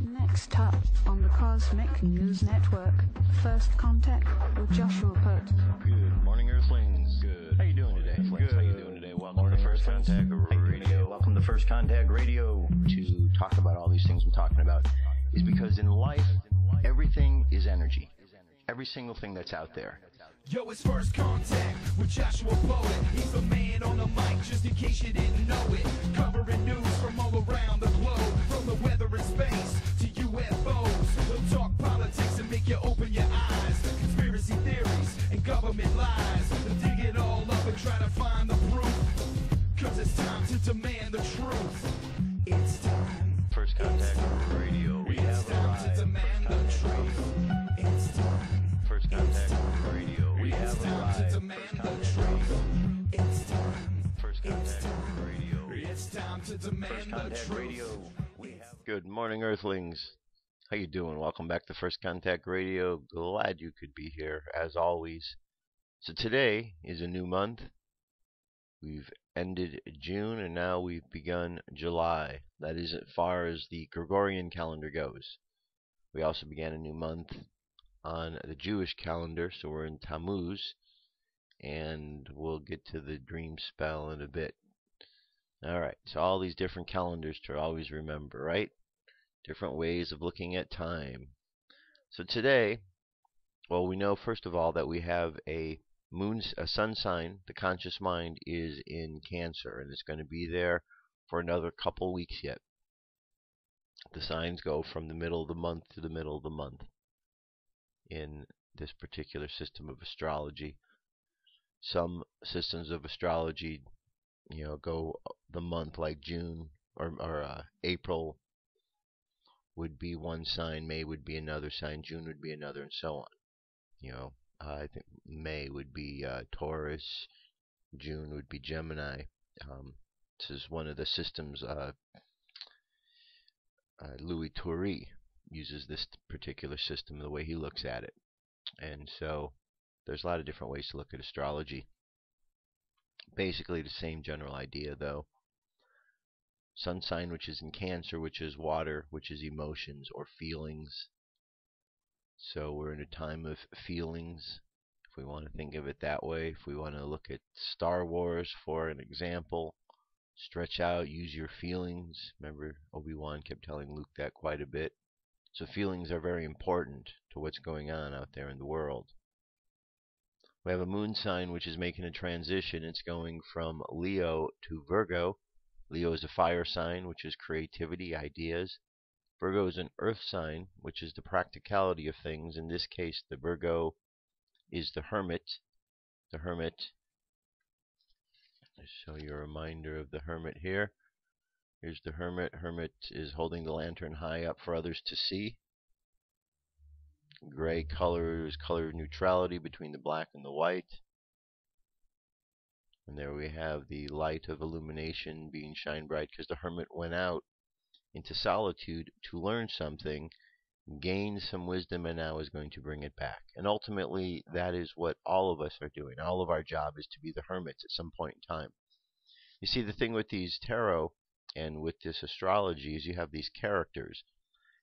Next up on the Cosmic News Network, First Contact with Joshua Pert. Good morning, Earthlings. Good. How you doing today? Good. How you doing today? Welcome to First Contact Radio. Welcome to First Contact Radio. To talk about all these things we're talking about is because in life, everything is energy. Every single thing that's out there. Yo, it's First Contact with Joshua Poet. He's the man on the mic, just in case you didn't know it. Covering news from all around the globe, from the weather and space to UFOs. We'll talk politics and make you open your eyes. Conspiracy theories and government lies. We'll dig it all up and try to find the proof. Cause it's time to demand the truth. It's time. First Contact Radio. We have time to demand the truth. It's time. First Contact Radio. We It's have time to demand the truth. It's time. First Contact Radio. It's time to demand First the Contact truth. Radio. We have. Good morning, Earthlings. How you doing? Welcome back to First Contact Radio. Glad you could be here, as always. So today is a new month. We've ended June, and now we've begun July. That is as far as the Gregorian calendar goes. We also began a new month on the Jewish calendar, so we're in Tammuz, and we'll get to the dream spell in a bit. Alright, so all these different calendars to always remember, right? Different ways of looking at time. So today, well, we know first of all that we have a sun sign. The conscious mind is in Cancer, and it's going to be there for another couple weeks yet. The signs go from the middle of the month to the middle of the month in this particular system of astrology. Some systems of astrology, go the month, like June or April would be one sign, May would be another sign, June would be another, and so on. I think May would be Taurus, June would be Gemini. This is one of the systems. Louis Toury uses this particular system, the way he looks at it. And so there's a lot of different ways to look at astrology. Basically the same general idea, though. Sun sign, which is in Cancer, which is water, which is emotions or feelings. So we're in a time of feelings, if we want to think of it that way. If we want to look at Star Wars for an example, stretch out, use your feelings. Remember, Obi-Wan kept telling Luke that quite a bit. So feelings are very important to what's going on out there in the world. We have a moon sign which is making a transition. It's going from Leo to Virgo. Leo is a fire sign, which is creativity, ideas. Virgo is an earth sign, which is the practicality of things. In this case, the Virgo is the hermit. The hermit, I'll show you a reminder of the hermit here. Here's the hermit. Hermit is holding the lantern high up for others to see. Gray color is color neutrality between the black and the white. And there we have the light of illumination being shine bright, because the hermit went out into solitude to learn something, gain some wisdom, and now is going to bring it back. And ultimately, that is what all of us are doing. All of our job is to be the hermits at some point in time. You see, the thing with these tarot and with this astrology is you have these characters.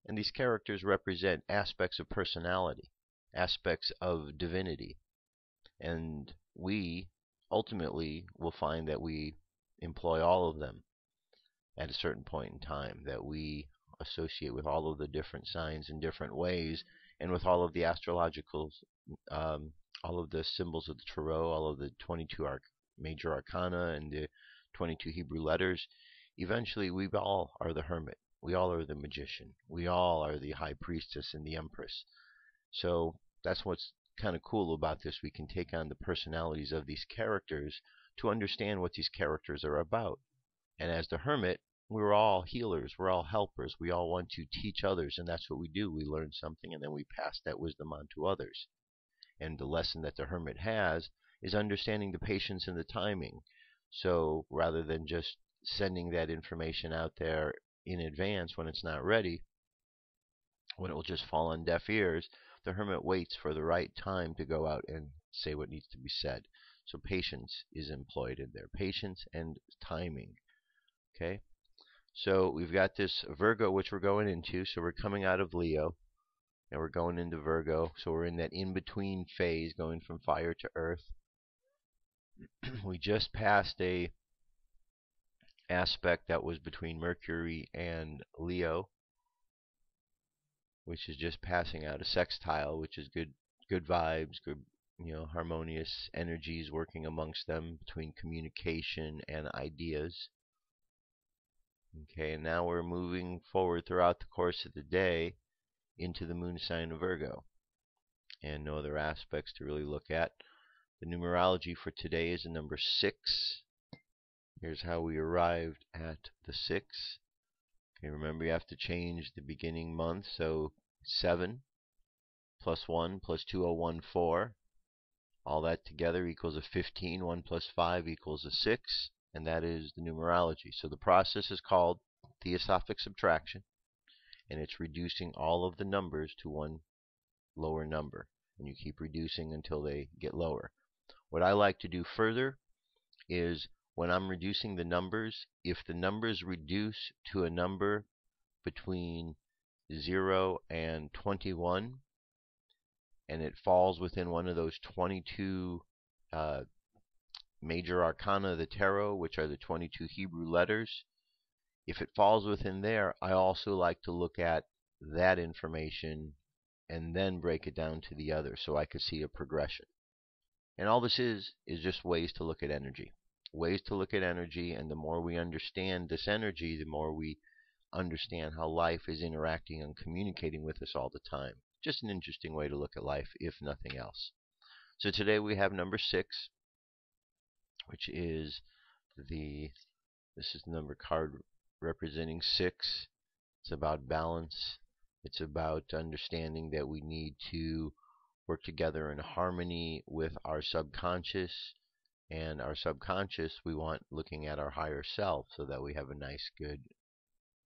And these characters represent aspects of personality, aspects of divinity. And we ultimately will find that we employ all of them at a certain point in time, that we associate with all of the different signs in different ways, and with all of the astrological, all of the symbols of the tarot, all of the 22 major arcana and the 22 Hebrew letters. Eventually, we all are the hermit. We all are the magician. We all are the high priestess and the empress. So that's what's kind of cool about this. We can take on the personalities of these characters to understand what these characters are about. And as the hermit, we're all healers. We're all helpers. We all want to teach others, and that's what we do. We learn something, and then we pass that wisdom on to others. And the lesson that the hermit has is understanding the patience and the timing. So rather than just sending that information out there in advance when it's not ready, when it will just fall on deaf ears, the hermit waits for the right time to go out and say what needs to be said. So patience is employed in there. Patience and timing. Okay? So we've got this Virgo, which we're going into. So we're coming out of Leo, and we're going into Virgo. So we're in that in-between phase, going from fire to earth. We just passed a aspect that was between Mercury and Leo, which is just passing out a sextile, which is good vibes, good, harmonious energies working amongst them between communication and ideas. Okay, and now we're moving forward throughout the course of the day into the moon sign of Virgo, and no other aspects to really look at. The numerology for today is the number 6. Here's how we arrived at the 6. Okay, remember you have to change the beginning month, so 7 plus 1 plus 2014. All that together equals a 15. 1 plus 5 equals a 6. And that is the numerology. So the process is called theosophic subtraction, and it's reducing all of the numbers to one lower number. And you keep reducing until they get lower. What I like to do further is when I'm reducing the numbers, if the numbers reduce to a number between 0 and 21, and it falls within one of those 22 major arcana of the tarot, which are the 22 Hebrew letters, if it falls within there, I also like to look at that information and then break it down to the other so I could see a progression. And all this is just ways to look at energy. Ways to look at energy, and the more we understand this energy, the more we understand how life is interacting and communicating with us all the time. Just an interesting way to look at life, if nothing else. So today we have number 6, which is this is the number card representing 6. It's about balance. It's about understanding that we need to work together in harmony with our subconscious. And our subconscious, we want looking at our higher self so that we have a nice, good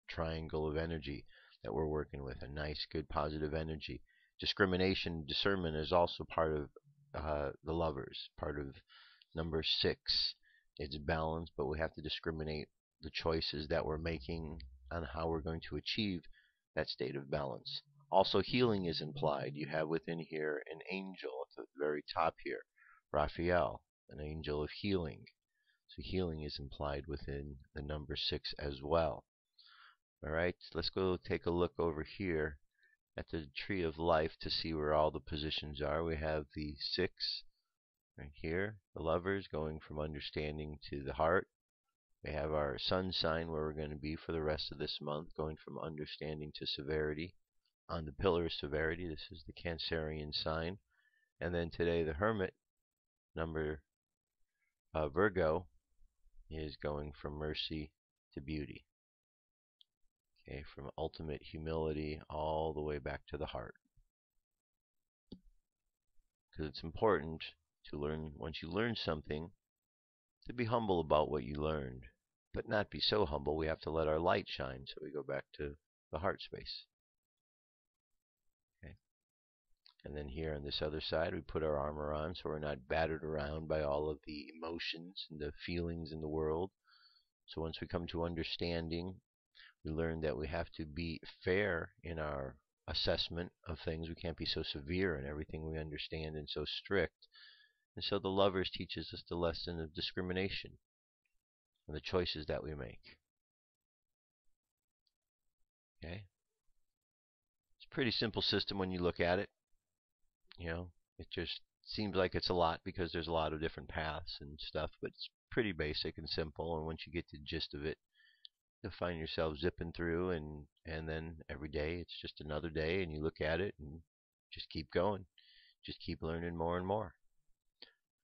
triangle of energy that we're working with. A nice, good, positive energy. Discrimination, discernment is also part of the lovers, part of number 6. It's balance, but we have to discriminate the choices that we're making on how we're going to achieve that state of balance. Also, healing is implied. You have within here an angel at the very top here, Raphael, an angel of healing. So healing is implied within the number 6 as well. All right, let's go take a look over here at the tree of life to see where all the positions are. We have the 6 right here, the lovers, going from understanding to the heart. We have our sun sign where we're going to be for the rest of this month, going from understanding to severity. On the pillar of severity, this is the Cancerian sign. And then today the hermit, number Virgo, is going from mercy to beauty. Okay, from ultimate humility all the way back to the heart. Because it's important to learn, once you learn something, to be humble about what you learned, but not be so humble we have to let our light shine. So we go back to the heart space. Okay. And then here on this other side, we put our armor on so we're not battered around by all of the emotions and the feelings in the world. So once we come to understanding, we learn that we have to be fair in our assessment of things. We can't be so severe in everything we understand and so strict. And so the lovers teaches us the lesson of discrimination and the choices that we make. Okay? It's a pretty simple system when you look at it. It just seems like it's a lot because there's a lot of different paths and stuff, but it's pretty basic and simple, and once you get the gist of it, you'll find yourself zipping through, and then every day it's just another day, and you look at it and just keep going. Just keep learning more and more.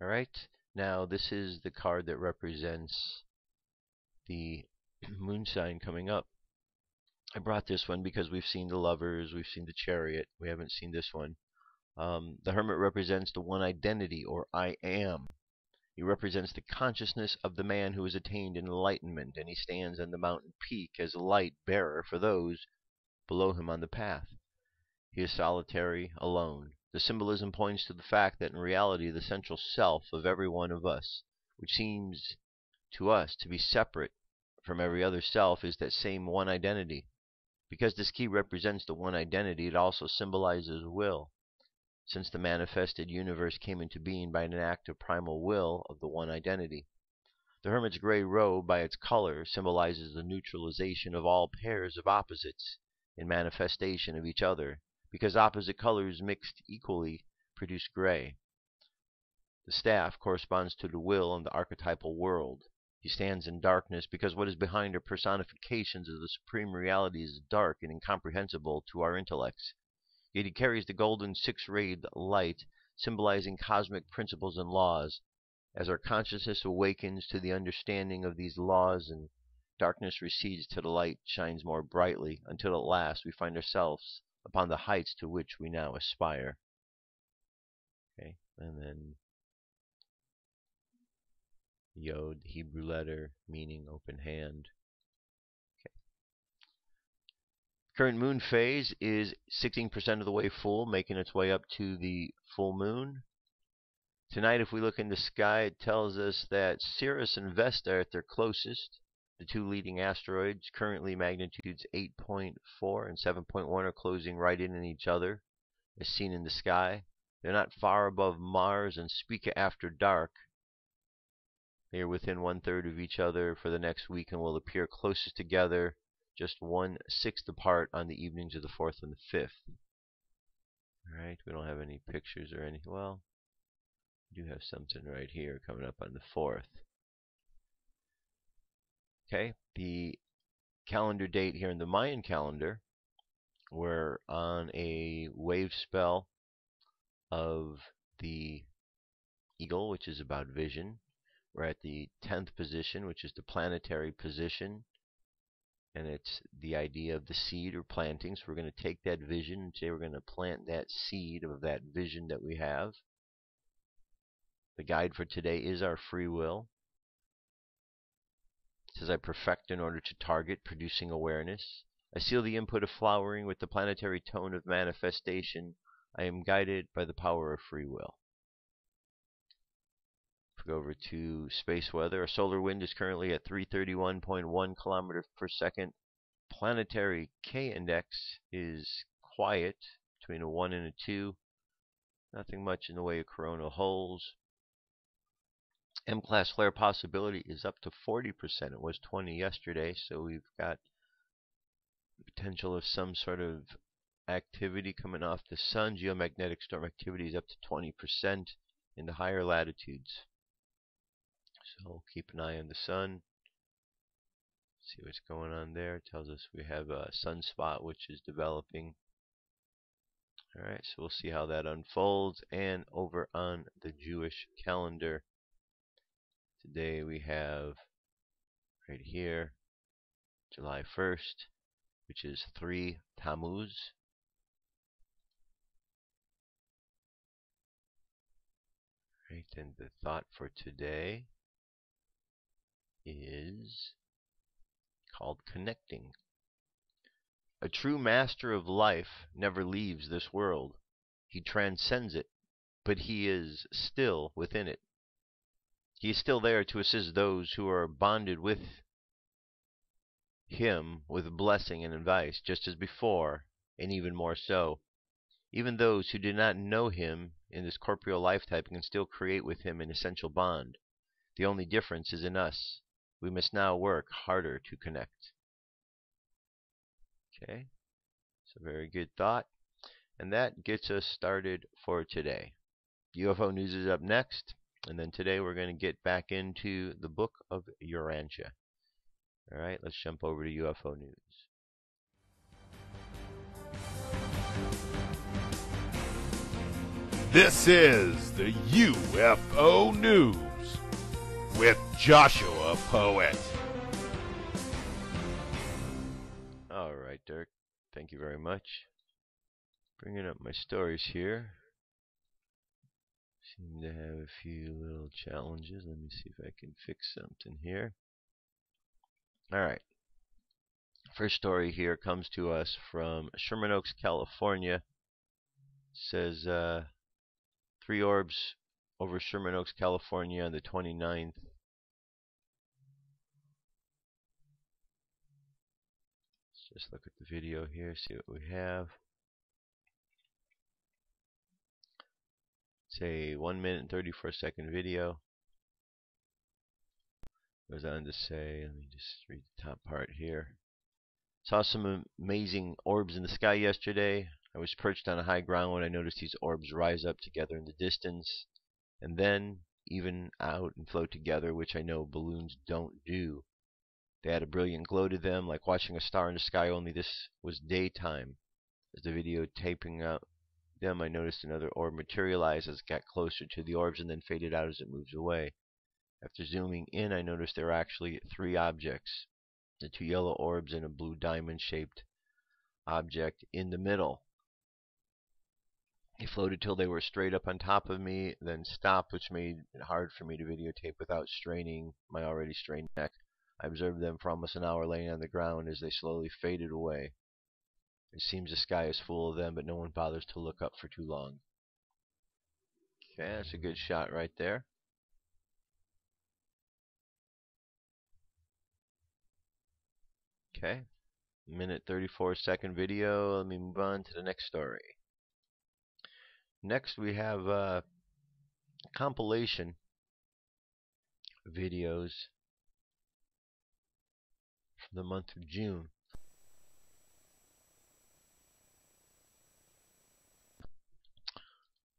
Alright, now this is the card that represents the moon sign coming up. I brought this one because we've seen the lovers, we've seen the chariot, we haven't seen this one. The hermit represents the one identity, or I am. He represents the consciousness of the man who has attained enlightenment, and he stands on the mountain peak as a light bearer for those below him on the path. He is solitary, alone. The symbolism points to the fact that in reality the central self of every one of us, which seems to us to be separate from every other self is that same one identity. Because this key represents the one identity, it also symbolizes will, since the manifested universe came into being by an act of primal will of the one identity. The hermit's gray robe, by its color, symbolizes the neutralization of all pairs of opposites in manifestation of each other, because opposite colors mixed equally produce gray. The staff corresponds to the will and the archetypal world. He stands in darkness because what is behind our personifications of the supreme reality is dark and incomprehensible to our intellects. Yet he carries the golden six-rayed light, symbolizing cosmic principles and laws. As our consciousness awakens to the understanding of these laws and darkness recedes till the light shines more brightly, until at last we find ourselves upon the heights to which we now aspire. Okay, and then Yod, Hebrew letter, meaning open hand. Okay. Current moon phase is 16% of the way full, making its way up to the full moon. Tonight, if we look in the sky, it tells us that Sirius and Vesta are at their closest. The two leading asteroids, currently magnitudes 8.4 and 7.1, are closing right in each other, as seen in the sky. They're not far above Mars and Spica after dark. They are within 1/3 of each other for the next week and will appear closest together, just 1/6 apart on the evenings of the 4th and the 5th. Alright, we don't have any pictures or anything. Well, we do have something right here coming up on the 4th. Okay, the calendar date here in the Mayan calendar, we're on a wave spell of the eagle, which is about vision. We're at the 10th position, which is the planetary position, and it's the idea of the seed or planting. So we're going to take that vision and say we're going to plant that seed of that vision that we have. The guide for today is our free will. It says I perfect in order to target, producing awareness. I seal the input of flowering with the planetary tone of manifestation. I am guided by the power of free will. Go over to space weather. Our solar wind is currently at 331.1 kilometers per second. Planetary K index is quiet, between a 1 and a 2. Nothing much in the way of coronal holes. M-class flare possibility is up to 40%. It was 20 yesterday, so we've got the potential of some sort of activity coming off the sun. Geomagnetic storm activity is up to 20% in the higher latitudes. So keep an eye on the sun. See what's going on there. It tells us we have a sunspot which is developing. Alright, so we'll see how that unfolds. And over on the Jewish calendar, today we have right here July 1st, which is 3 Tammuz. Right, and the thought for today is called connecting. A true master of life never leaves this world. He transcends it, but he is still within it. He is still there to assist those who are bonded with him with blessing and advice, just as before, and even more so. Even those who do not know him in this corporeal lifetime can still create with him an essential bond. The only difference is in us. We must now work harder to connect. Okay, so very good thought. And that gets us started for today. UFO news is up next, and then today we're going to get back into the book of Urantia. Alright, let's jump over to UFO news. This is the UFO News with Joshua Poet. Alright, Dirk. Thank you very much. Bringing up my stories here. Seem to have a few little challenges. Let me see if I can fix something here. Alright. First story here comes to us from Sherman Oaks, California. It says 3 orbs over Sherman Oaks, California on the 29th. Just look at the video here, see what we have. It's a 1 minute and 34-second video. Goes on to say, let me just read the top part here. Saw some amazing orbs in the sky yesterday. I was perched on a high ground when I noticed these orbs rise up together in the distance, and then even out and float together, which I know balloons don't do. They had a brilliant glow to them, like watching a star in the sky, only this was daytime. As the video taping out them, I noticed another orb materialize as it got closer to the orbs and then faded out as it moves away. After zooming in, I noticed there were actually 3 objects. The 2 yellow orbs and a blue diamond-shaped object in the middle. They floated till they were straight up on top of me, then stopped, which made it hard for me to videotape without straining my already strained neck. I observed them for almost an hour laying on the ground as they slowly faded away. It seems the sky is full of them, but no one bothers to look up for too long. Okay, that's a good shot right there. Okay, minute 34-second video. Let me move on to the next story. Next we have compilation videos for the month of June.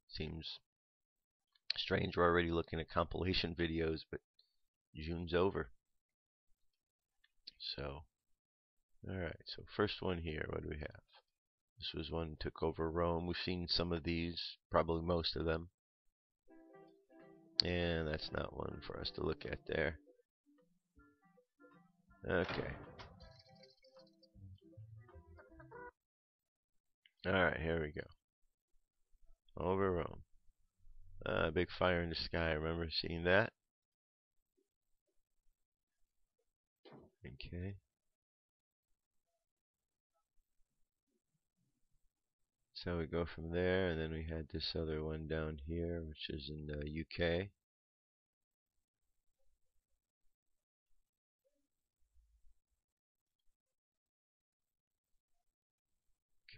Seems strange we're already looking at compilation videos, but June's over. So, alright, so first one here, what do we have? This was one that took over Rome. We've seen some of these, probably most of them. And that's not one for us to look at there. Okay. Alright, here we go. Over Rome. Big fire in the sky. I remember seeing that. Okay. So we go from there, and then we had this other one down here, which is in the UK.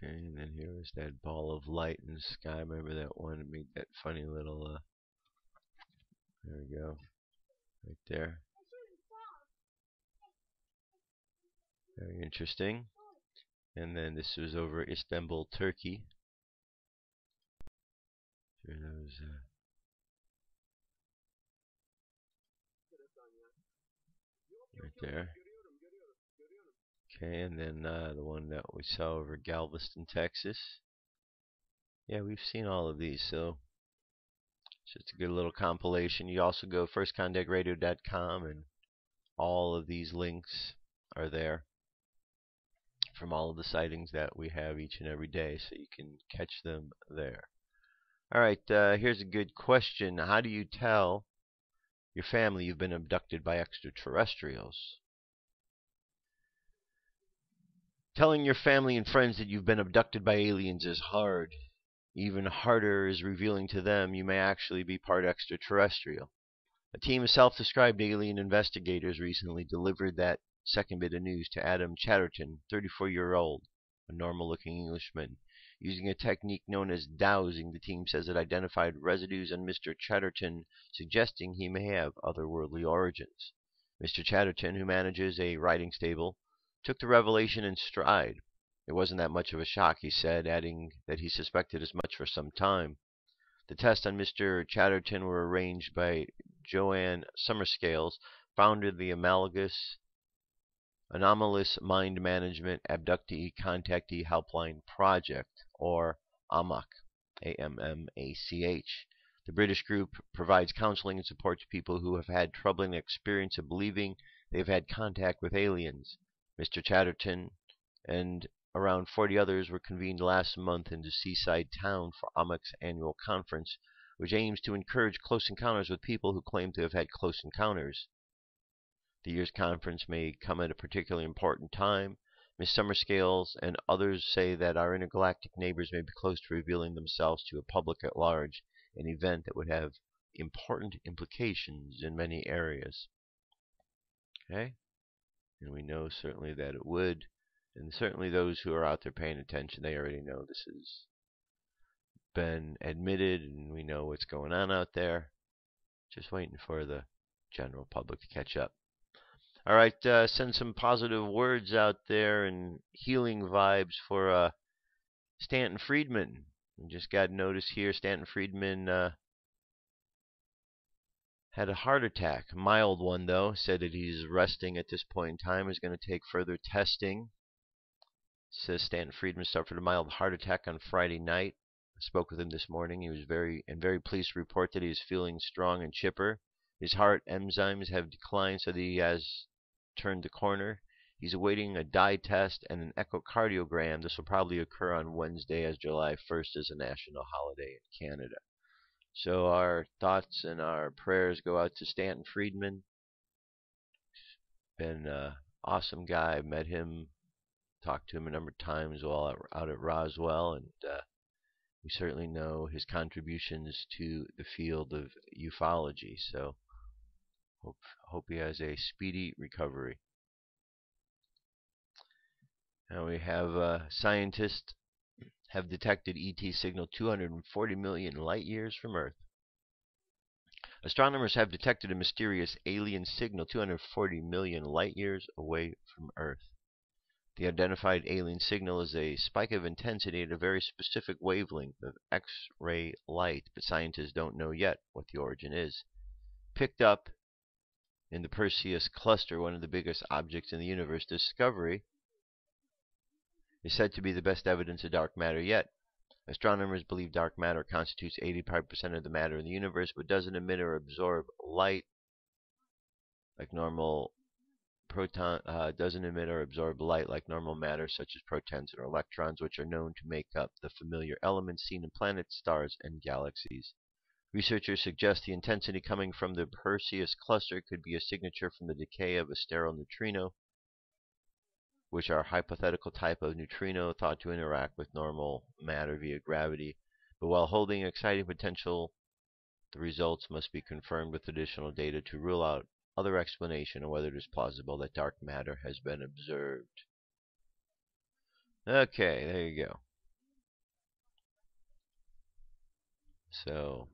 Okay, and then here was that ball of light in the sky. Remember that one? It made that funny little, there we go, right there. Very interesting. And then this was over Istanbul, Turkey. Sure those, right there. Okay, and then the one that we saw over Galveston, Texas. Yeah, we've seen all of these, so it's just a good little compilation. You also go firstcontactradio.com, and all of these links are there from all of the sightings that we have each and every day, so you can catch them there. Alright, here's a good question. How do you tell your family you've been abducted by extraterrestrials? Telling your family and friends that you've been abducted by aliens is hard. Even harder is revealing to them you may actually be part extraterrestrial. A team of self-described alien investigators recently delivered that second bit of news to Adam Chatterton, 34-year-old, a normal-looking Englishman. Using a technique known as dowsing, the team says it identified residues on Mr. Chatterton, suggesting he may have otherworldly origins. Mr. Chatterton, who manages a riding stable, took the revelation in stride. It wasn't that much of a shock, he said, adding that he suspected as much for some time. The tests on Mr. Chatterton were arranged by Joanne Summerscales, founder of the Anomalous Mind Management Abductee Contactee Helpline Project, or AMMAC, A-M-M-A-C-H. The British group provides counseling and support to people who have had troubling experience of believing they've had contact with aliens. Mr. Chatterton and around 40 others were convened last month in the seaside town for AMMAC's annual conference, which aims to encourage close encounters with people who claim to have had close encounters. The year's conference may come at a particularly important time. Ms. Summerscales and others say that our intergalactic neighbors may be close to revealing themselves to a public at large, an event that would have important implications in many areas. Okay? And we know certainly that it would. And certainly those who are out there paying attention, they already know this has been admitted, and we know what's going on out there. Just waiting for the general public to catch up. All right, send some positive words out there and healing vibes for Stanton Friedman. We just got notice here. Stanton Friedman had a heart attack, a mild one though. Said that he's resting at this point in time. Is going to take further testing. Says Stanton Friedman suffered a mild heart attack on Friday night. I spoke with him this morning. He was very pleased to report that he is feeling strong and chipper. His heart enzymes have declined, so that he has turned the corner. He's awaiting a dye test and an echocardiogram. This will probably occur on Wednesday, as July 1st is a national holiday in Canada. So our thoughts and our prayers go out to Stanton Friedman. Been an awesome guy. I've met him, talked to him a number of times while out at Roswell, and we certainly know his contributions to the field of ufology. So hope he has a speedy recovery. Now we have scientists have detected ET signal 240 million light years from Earth. Astronomers have detected a mysterious alien signal 240 million light years away from Earth. The identified alien signal is a spike of intensity at a very specific wavelength of X-ray light, but scientists don't know yet what the origin is. Picked up in the Perseus cluster, one of the biggest objects in the universe, discovery is said to be the best evidence of dark matter yet. Astronomers believe dark matter constitutes 85% of the matter in the universe, but doesn't emit or absorb light like normal matter, such as protons or electrons, which are known to make up the familiar elements seen in planets, stars, and galaxies. Researchers suggest the intensity coming from the Perseus cluster could be a signature from the decay of a sterile neutrino, which are a hypothetical type of neutrino thought to interact with normal matter via gravity. But while holding exciting potential, the results must be confirmed with additional data to rule out other explanation of whether it is plausible that dark matter has been observed. Okay, there you go. So,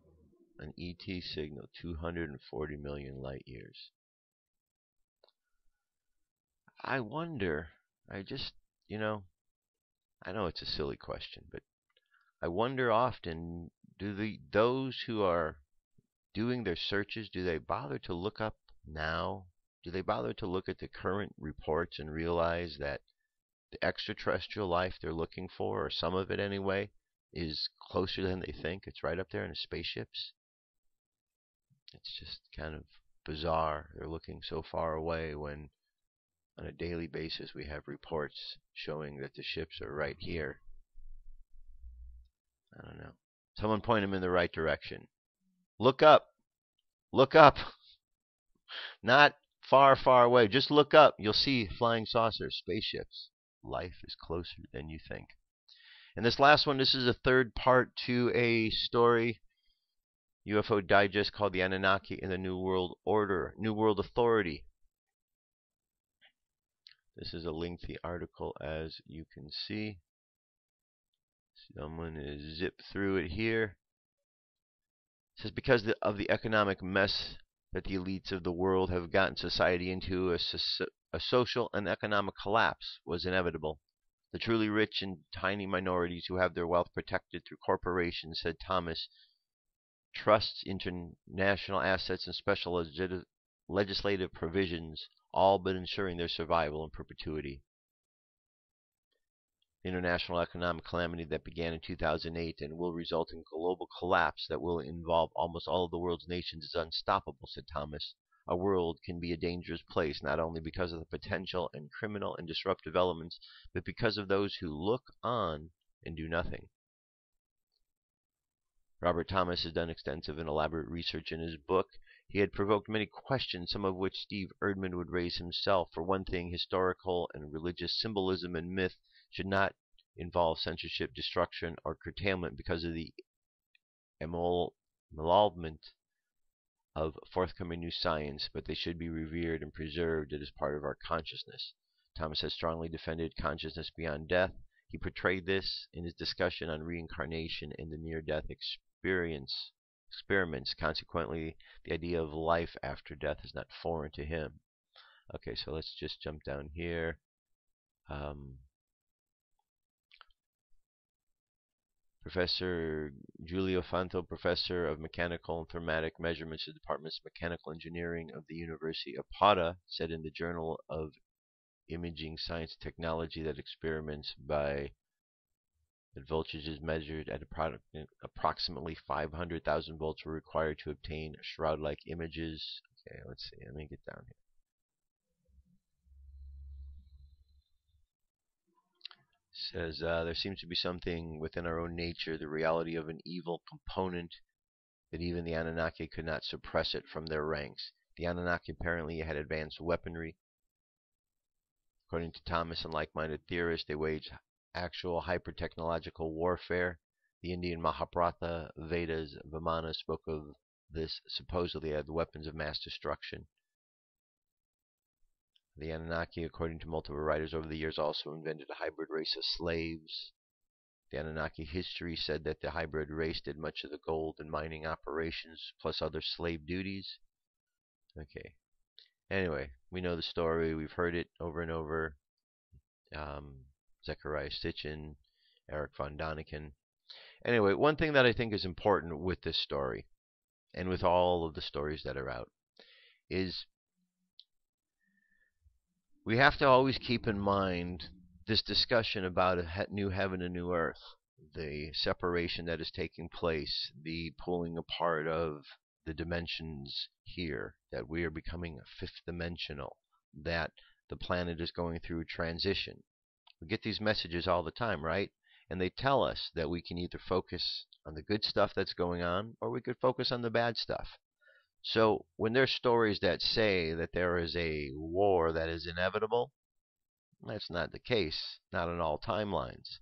an ET signal, 240 million light years. I wonder, I know it's a silly question, but I wonder often, those who are doing their searches, do they bother to look up now? Do they bother to look at the current reports and realize that the extraterrestrial life they're looking for, or some of it anyway, is closer than they think? It's right up there in the spaceships. It's just kind of bizarre. They're looking so far away when on a daily basis we have reports showing that the ships are right here. I don't know. Someone point them in the right direction. Look up. Look up. Not far, far away. Just look up. You'll see flying saucers, spaceships. Life is closer than you think. And this last one, this is a third part to a story, UFO Digest, called the Anunnaki in the New World Order, New World Authority. This is a lengthy article, as you can see. Someone is zipped through it here. It says, because of the economic mess that the elites of the world have gotten society into, a social and economic collapse was inevitable. The truly rich and tiny minorities who have their wealth protected through corporations, said Thomas, trusts, international assets, and special legislative provisions, all but ensuring their survival and perpetuity. The international economic calamity that began in 2008 and will result in global collapse that will involve almost all of the world's nations is unstoppable, said Thomas. Our world can be a dangerous place, not only because of the potential and criminal and disruptive elements, but because of those who look on and do nothing. Robert Thomas has done extensive and elaborate research in his book. He had provoked many questions, some of which Steve Erdman would raise himself. For one thing, historical and religious symbolism and myth should not involve censorship, destruction, or curtailment because of the emolument of forthcoming new science, but they should be revered and preserved as part of our consciousness. Thomas has strongly defended consciousness beyond death. He portrayed this in his discussion on reincarnation in the near-death experiments. Consequently, the idea of life after death is not foreign to him. Okay, so let's just jump down here. Professor Giulio Fanto, Professor of Mechanical and Thermatic Measurements at the Department of Mechanical Engineering of the University of Padua, said in the Journal of Imaging Science Technology that experiments by voltages measured at approximately 500,000 volts were required to obtain shroud-like images. Okay, let's see. Let me get down here. Says there seems to be something within our own nature, the reality of an evil component, that even the Anunnaki could not suppress it from their ranks. The Anunnaki apparently had advanced weaponry. According to Thomas and like-minded theorists, they waged actual hyper-technological warfare. The Indian Mahabharata, Vedas, Vimana spoke of this supposedly as weapons of mass destruction. The Anunnaki, according to multiple writers over the years, also invented a hybrid race of slaves. The Anunnaki history said that the hybrid race did much of the gold and mining operations, plus other slave duties. Okay. Anyway, we know the story. We've heard it over and over. Zechariah Sitchin, Eric von Daniken. Anyway, one thing that I think is important with this story, and with all of the stories that are out, is we have to always keep in mind this discussion about a new heaven and new earth, the separation that is taking place, the pulling apart of the dimensions here, that we are becoming fifth dimensional, that the planet is going through transition. We get these messages all the time, right? And they tell us that we can either focus on the good stuff that's going on, or we could focus on the bad stuff. So when there's stories that say that there is a war that is inevitable, that's not the case, not on all timelines.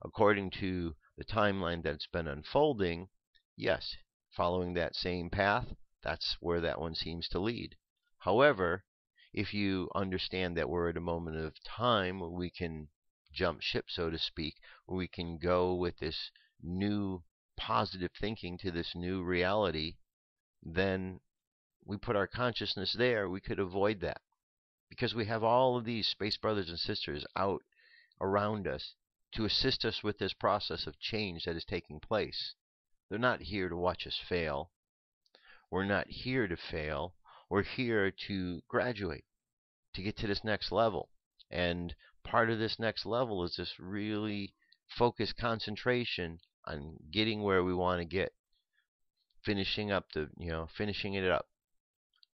According to the timeline that's been unfolding, yes, following that same path, that's where that one seems to lead. However, if you understand that we're at a moment of time where we can jump ship, so to speak, where we can go with this new positive thinking to this new reality, then we put our consciousness there, we could avoid that. Because we have all of these space brothers and sisters out around us to assist us with this process of change that is taking place. They're not here to watch us fail. We're not here to fail. We're here to graduate, to get to this next level. And part of this next level is this really focused concentration on getting where we want to get. Finishing it up.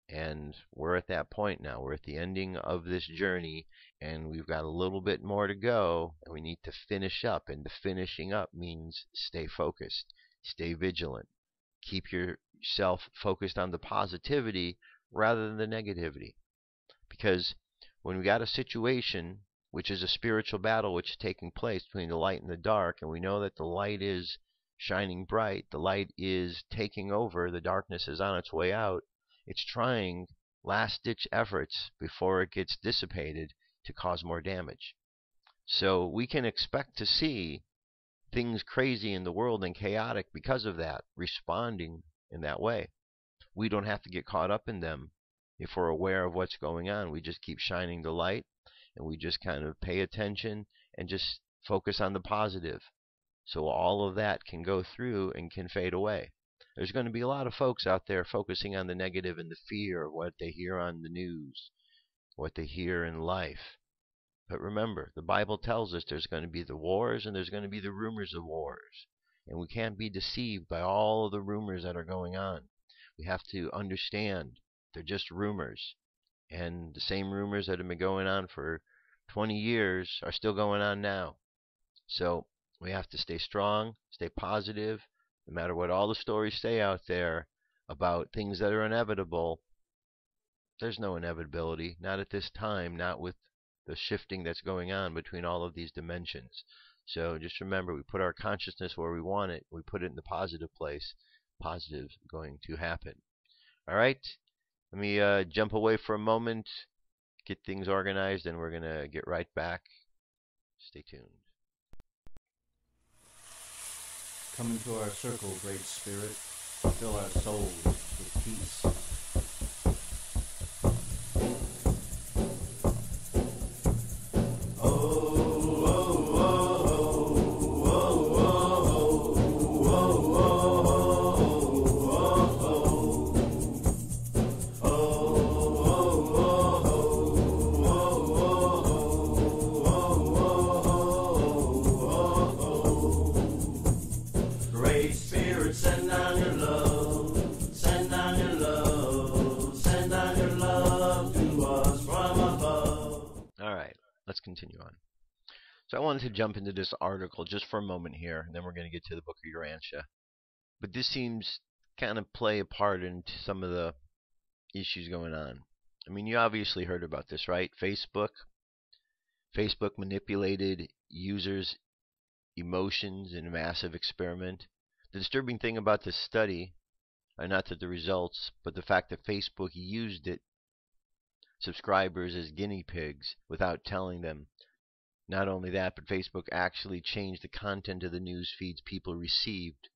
And we're at that point now. We're at the ending of this journey, and we've got a little bit more to go, and we need to finish up. And the finishing up means stay focused, stay vigilant, keep yourself focused on the positivity rather than the negativity. Because when we got a situation, which is a spiritual battle which is taking place between the light and the dark, and we know that the light is shining bright, the light is taking over, the darkness is on its way out, it's trying last-ditch efforts before it gets dissipated to cause more damage. So we can expect to see things crazy in the world and chaotic because of that, responding in that way. We don't have to get caught up in them if we're aware of what's going on. We just keep shining the light, and we just kind of pay attention and just focus on the positive. So all of that can go through and can fade away. There's going to be a lot of folks out there focusing on the negative and the fear of what they hear on the news, what they hear in life. But remember, the Bible tells us there's going to be the wars and there's going to be the rumors of wars. And we can't be deceived by all of the rumors that are going on. We have to understand they're just rumors. And the same rumors that have been going on for 20 years are still going on now. So we have to stay strong, stay positive, no matter what all the stories say out there about things that are inevitable. There's no inevitability, not at this time, not with the shifting that's going on between all of these dimensions. So just remember, we put our consciousness where we want it. We put it in the positive place. Positive's going to happen. All right? Let me jump away for a moment, get things organized, and we're going to get right back. Stay tuned. Come into our circle, Great Spirit. Fill our souls with peace. Continue on. So I wanted to jump into this article just for a moment here, and then we're going to get to the book of Urantia. But this seems kind of play a part into some of the issues going on. I mean, you obviously heard about this, right? Facebook manipulated users' emotions in a massive experiment. The disturbing thing about this study are not that the results, but the fact that Facebook used subscribers as guinea pigs without telling them. Not only that, but Facebook actually changed the content of the news feeds people received.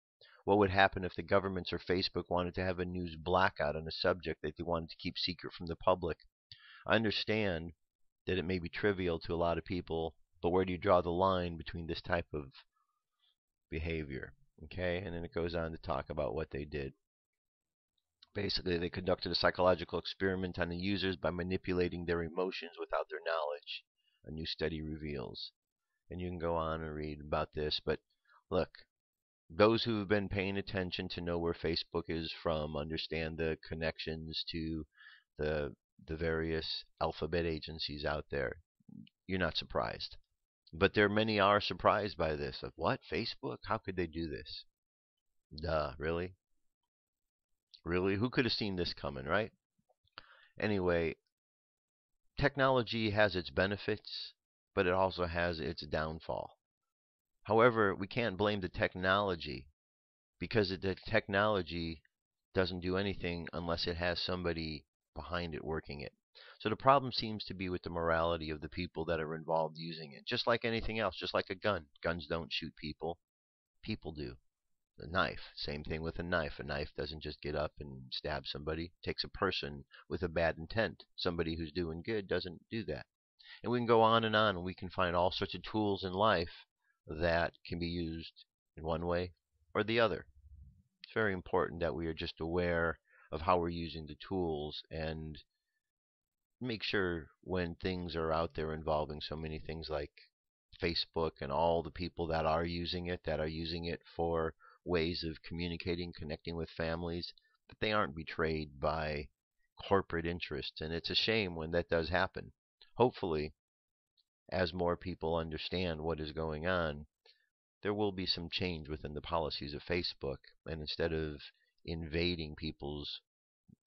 What would happen if the governments or Facebook wanted to have a news blackout on a subject that they wanted to keep secret from the public? I understand that it may be trivial to a lot of people, but where do you draw the line between this type of behavior? Okay, and then it goes on to talk about what they did. Basically, they conducted a psychological experiment on the users by manipulating their emotions without their knowledge, a new study reveals. And you can go on and read about this, but look, those who have been paying attention to know where Facebook is from understand the connections to the various alphabet agencies out there. You're not surprised. But many are surprised by this. Of what? Facebook? How could they do this? Duh, really? Really? Who could have seen this coming, right? Anyway, technology has its benefits, but it also has its downfall. However, we can't blame the technology because the technology doesn't do anything unless it has somebody behind it working it. So the problem seems to be with the morality of the people that are involved using it. Just like anything else, just like a gun. Guns don't shoot people. People do. A knife, same thing with a knife. A knife doesn't just get up and stab somebody. It takes a person with a bad intent. Somebody who's doing good doesn't do that. And we can go on, and we can find all sorts of tools in life that can be used in one way or the other. It's very important that we are just aware of how we're using the tools and make sure when things are out there involving so many things like Facebook and all the people that are using it for ways of communicating, connecting with families, that they aren't betrayed by corporate interests. And it's a shame when that does happen. Hopefully, as more people understand what is going on, there will be some change within the policies of Facebook. And instead of invading people's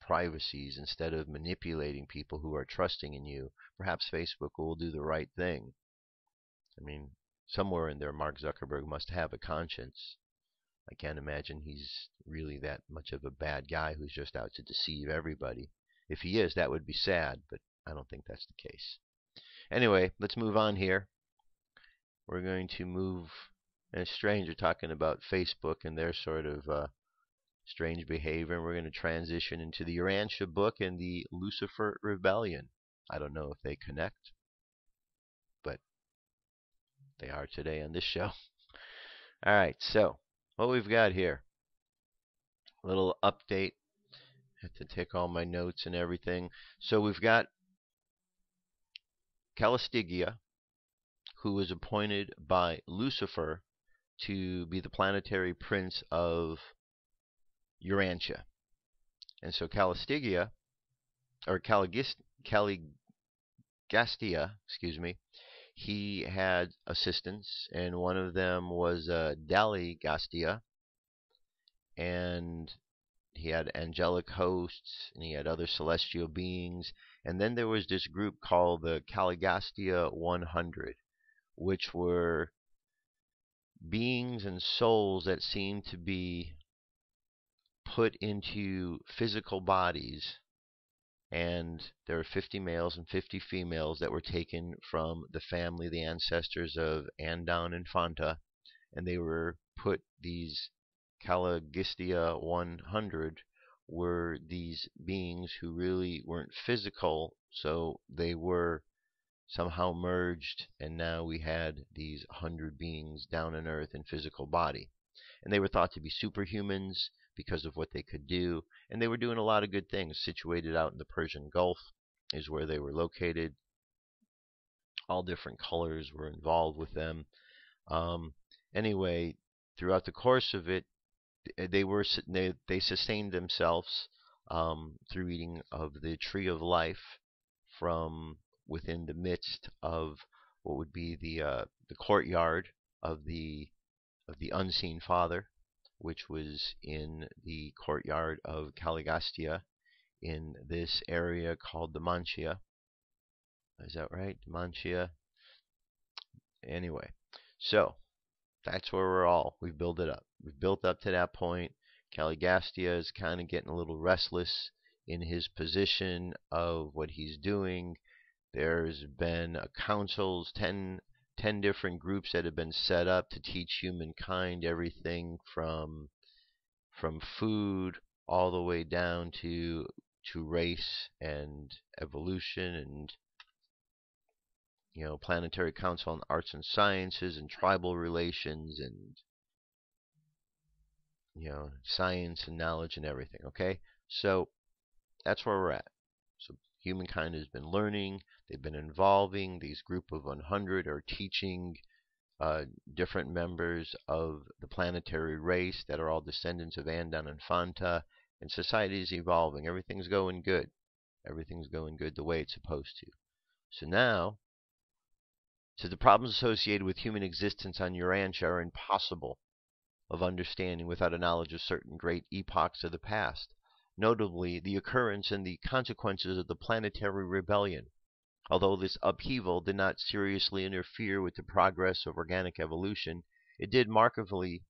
privacies, instead of manipulating people who are trusting in you, perhaps Facebook will do the right thing. I mean, somewhere in there, Mark Zuckerberg must have a conscience. I can't imagine he's really that much of a bad guy who's just out to deceive everybody. If he is, that would be sad, but I don't think that's the case. Anyway, let's move on here. We're going to move, and it's strange, we're talking about Facebook and their sort of strange behavior, and we're going to transition into the Urantia book and the Lucifer Rebellion. I don't know if they connect, but they are today on this show. All right, so what we've got here, a little update. I have to take all my notes and everything. So we've got Calistigia, who was appointed by Lucifer to be the planetary prince of Urantia. And so Calistigia, or Caligastia, he had assistants, and one of them was Daligastia, and he had angelic hosts, and he had other celestial beings. And then there was this group called the Caligastia 100, which were beings and souls that seemed to be put into physical bodies and there were 50 males and 50 females that were taken from the family, the ancestors of Andan and Fanta, and they were put, these Caligastia 100 were these beings who really weren't physical, so they were somehow merged, and now we had these 100 beings down on Earth in physical body. And they were thought to be superhumans because of what they could do, and they were doing a lot of good things. Situated out in the Persian Gulf is where they were located. All different colors were involved with them. Anyway, throughout the course of it, they sustained themselves through eating of the tree of life from within the midst of what would be the courtyard of the unseen Father, which was in the courtyard of Caligastia in this area called the Manchia. Is that right? Manchia. Anyway, so that's where we've built it up. We've built up to that point. Caligastia is kind of getting a little restless in his position of what he's doing. There's been councils, 10 different groups that have been set up to teach humankind everything from food all the way down to race and evolution, and Planetary Council on Arts and Sciences and tribal relations, and science and knowledge and everything. Okay, so that's where we're at. So humankind has been learning. They've been involving. These group of 100 are teaching different members of the planetary race that are all descendants of Andan and Fanta, and society is evolving. Everything's going good. Everything's going good the way it's supposed to. So now, the problems associated with human existence on Urantia are impossible of understanding without a knowledge of certain great epochs of the past, notably the occurrence and the consequences of the planetary rebellion. Although this upheaval did not seriously interfere with the progress of organic evolution, it did markedly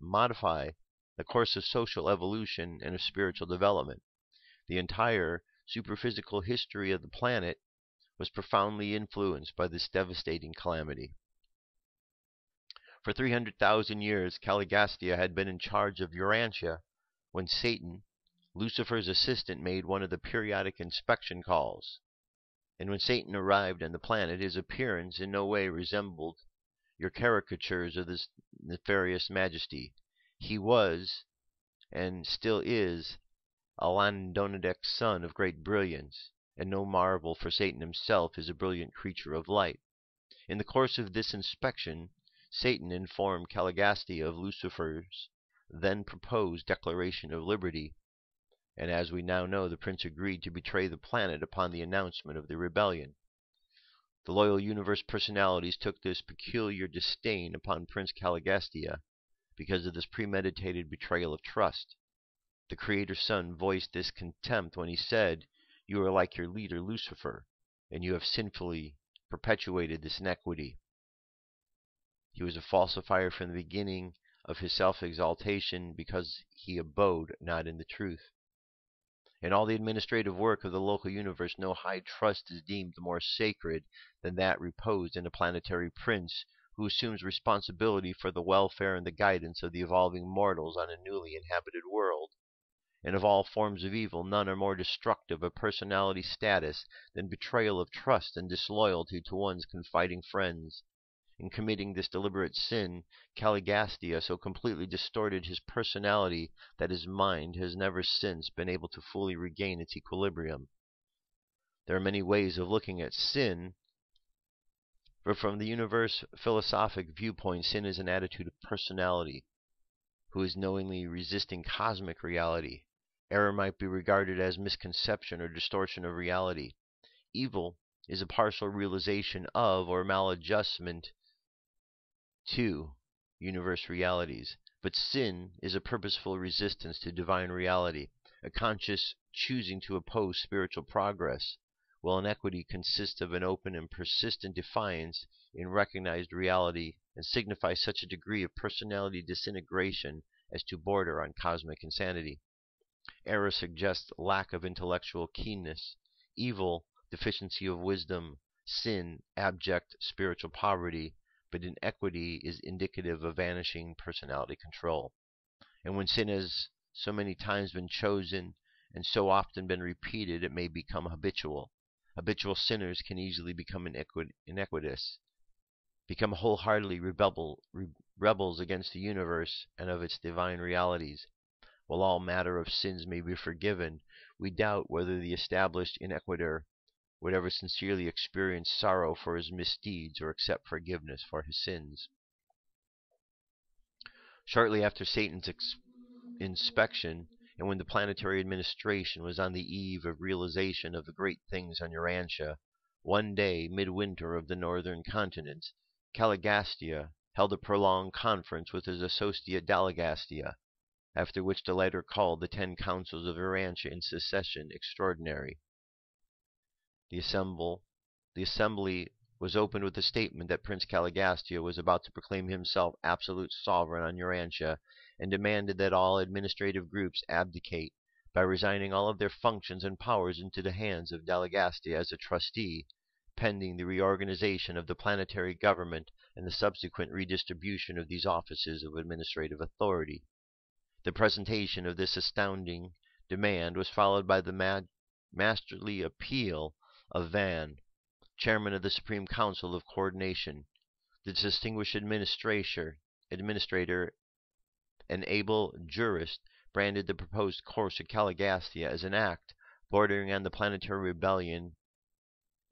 modify the course of social evolution and of spiritual development. The entire superphysical history of the planet was profoundly influenced by this devastating calamity. For 300,000 years, Caligastia had been in charge of Urantia when Satan, Lucifer's assistant, made one of the periodic inspection calls. And when Satan arrived on the planet, his appearance in no way resembled your caricatures of this nefarious majesty. He was, and still is, a Landonidec's son of great brilliance, and no marvel, for Satan himself is a brilliant creature of light. In the course of this inspection, Satan informed Caligastia of Lucifer's then proposed Declaration of Liberty, and as we now know, the prince agreed to betray the planet upon the announcement of the rebellion. The loyal universe personalities took this peculiar disdain upon Prince Caligastia because of this premeditated betrayal of trust. The Creator's Son voiced this contempt when he said, "You are like your leader Lucifer, and you have sinfully perpetuated this inequity." He was a falsifier from the beginning of his self-exaltation because he abode not in the truth. In all the administrative work of the local universe, no high trust is deemed more sacred than that reposed in a planetary prince who assumes responsibility for the welfare and the guidance of the evolving mortals on a newly inhabited world. And of all forms of evil, none are more destructive of personality status than betrayal of trust and disloyalty to one's confiding friends. In committing this deliberate sin, Caligastia so completely distorted his personality that his mind has never since been able to fully regain its equilibrium. There are many ways of looking at sin, but from the universe philosophic viewpoint, sin is an attitude of personality who is knowingly resisting cosmic reality. Error might be regarded as misconception or distortion of reality. Evil is a partial realization of or maladjustment to universe realities, but sin is a purposeful resistance to divine reality, a conscious choosing to oppose spiritual progress, while inequity consists of an open and persistent defiance in recognized reality and signifies such a degree of personality disintegration as to border on cosmic insanity. Error suggests lack of intellectual keenness. Evil, deficiency of wisdom. Sin, abject spiritual poverty. But inequity is indicative of vanishing personality control. And when sin has so many times been chosen and so often been repeated, it may become habitual. Habitual sinners can easily become iniquitous, become wholeheartedly rebels against the universe and of its divine realities. While all matter of sins may be forgiven, we doubt whether the established iniquitor would ever sincerely experience sorrow for his misdeeds or accept forgiveness for his sins. Shortly after Satan's inspection, and when the planetary administration was on the eve of realization of the great things on Urantia, one day, midwinter of the northern continent, Caligastia held a prolonged conference with his associate Dalagastia, after which the latter called the 10 councils of Urantia in session extraordinary. The assembly was opened with the statement that Prince Caligastia was about to proclaim himself absolute sovereign on Urantia, and demanded that all administrative groups abdicate by resigning all of their functions and powers into the hands of Dalagastia as a trustee, pending the reorganization of the planetary government and the subsequent redistribution of these offices of administrative authority. The presentation of this astounding demand was followed by the masterly appeal of Van, chairman of the Supreme Council of Coordination. The distinguished administrator and able jurist branded the proposed course of Caligastia as an act bordering on the planetary rebellion,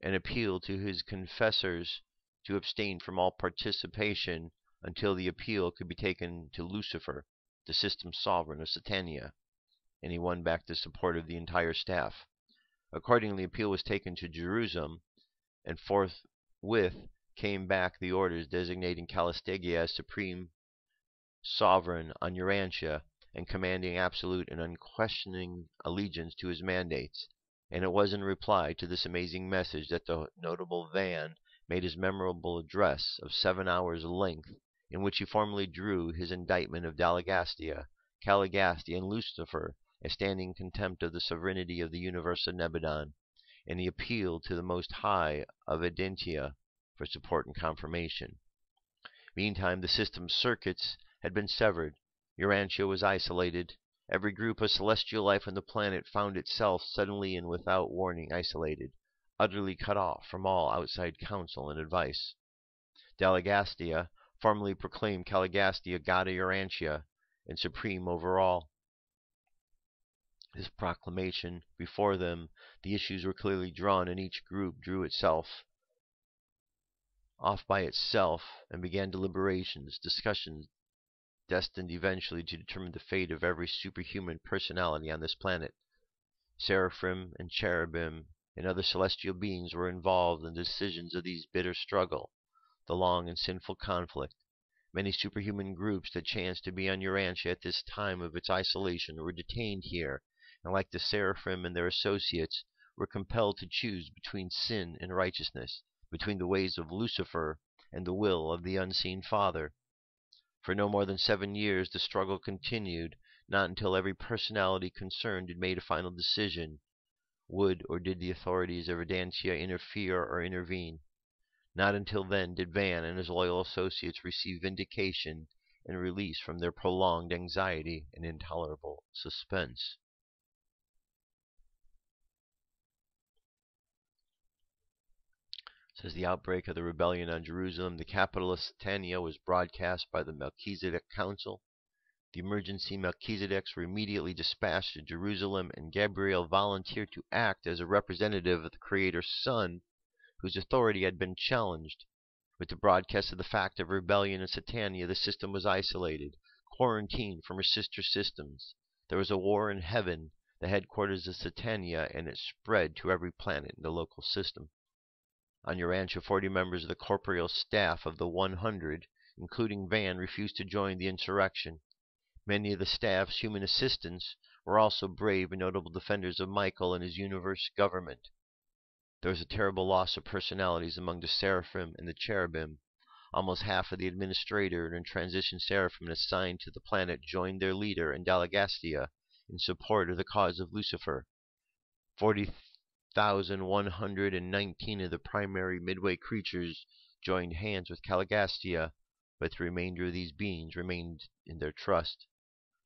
and appealed to his confessors to abstain from all participation until the appeal could be taken to Lucifer, the system sovereign of Satania, and he won back the support of the entire staff. Accordingly, the appeal was taken to Jerusalem, and forthwith came back the orders designating Caligastia as supreme sovereign on Urantia and commanding absolute and unquestioning allegiance to his mandates. And it was in reply to this amazing message that the notable Van made his memorable address of 7 hours' length, in which he formally drew his indictment of Dalagastia, Caligastia, and Lucifer as standing in contempt of the sovereignty of the universe of Nebadon, and he appealed to the Most High of Urantia for support and confirmation. Meantime, the system's circuits had been severed. Urantia was isolated. Every group of celestial life on the planet found itself suddenly and without warning isolated, utterly cut off from all outside counsel and advice. Dalagastia formally proclaimed Caligastia god of Urantia and supreme over all. This proclamation before them, the issues were clearly drawn, and each group drew itself off by itself and began deliberations, discussions destined eventually to determine the fate of every superhuman personality on this planet. Seraphim and cherubim and other celestial beings were involved in the decisions of these bitter struggle, the long and sinful conflict. Many superhuman groups that chanced to be on Urantia at this time of its isolation were detained here, and like the seraphim and their associates, were compelled to choose between sin and righteousness, between the ways of Lucifer and the will of the unseen Father. For no more than 7 years the struggle continued, not until every personality concerned had made a final decision. Would or did the authorities of Urantia interfere or intervene? Not until then did Van and his loyal associates receive vindication and release from their prolonged anxiety and intolerable suspense. Says the outbreak of the rebellion on Jerusalem, the capital of Satania, was broadcast by the Melchizedek Council. The emergency Melchizedeks were immediately dispatched to Jerusalem, and Gabriel volunteered to act as a representative of the Creator's Son, whose authority had been challenged. With the broadcast of the fact of rebellion in Satania, the system was isolated, quarantined from her sister systems. There was a war in heaven, the headquarters of Satania, and it spread to every planet in the local system. On Urantia, 40 members of the corporeal staff of the 100, including Van, refused to join the insurrection. Many of the staff's human assistants were also brave and notable defenders of Michael and his universe government. There was a terrible loss of personalities among the seraphim and the cherubim. Almost half of the administrator and transition seraphim assigned to the planet joined their leader in Dalagastia in support of the cause of Lucifer. 40,119 of the primary midway creatures joined hands with Caligastia, but the remainder of these beings remained in their trust.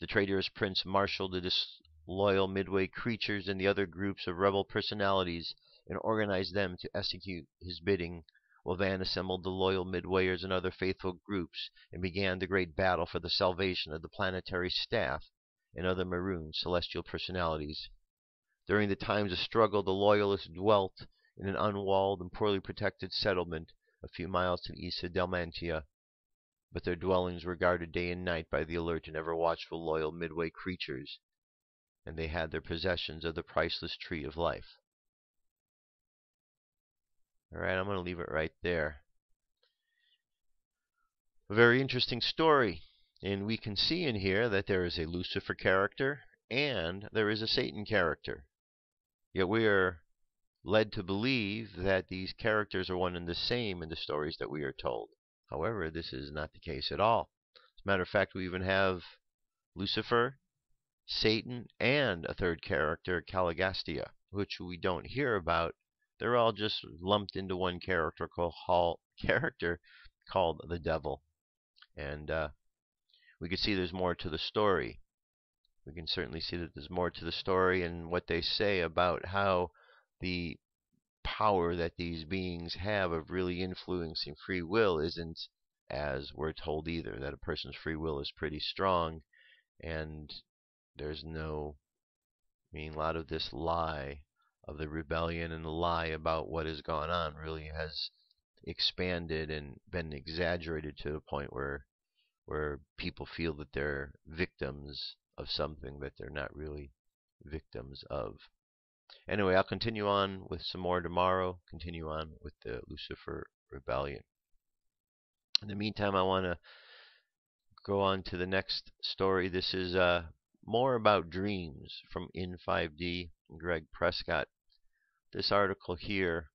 The traitorous prince marshaled the disloyal midway creatures and the other groups of rebel personalities and organized them to execute his bidding, while Van assembled the loyal midwayers and other faithful groups and began the great battle for the salvation of the planetary staff and other maroon celestial personalities. During the times of struggle, the loyalists dwelt in an unwalled and poorly protected settlement a few miles to the east of Dalmatia, but their dwellings were guarded day and night by the alert and ever-watchful loyal midway creatures, and they had their possessions of the priceless tree of life. Alright, I'm going to leave it right there. A very interesting story, and we can see in here that there is a Lucifer character and there is a Satan character. Yet we are led to believe that these characters are one and the same in the stories that we are told. However, this is not the case at all. As a matter of fact, we even have Lucifer, Satan, and a third character, Caligastia, which we don't hear about. They're all just lumped into one character called the devil. And we can see there's more to the story. We can certainly see that there's more to the story and what they say about how the power that these beings have of really influencing free will isn't as we're told either, that a person's free will is pretty strong, and there's no, a lot of this lie of the rebellion and the lie about what has gone on really has expanded and been exaggerated to the point where people feel that they're victims of something that they're not really victims of. Anyway, I'll continue on with some more tomorrow, continue on with the Lucifer Rebellion. In the meantime, I want to go on to the next story. This is more about dreams from In5D and Greg Prescott. This article here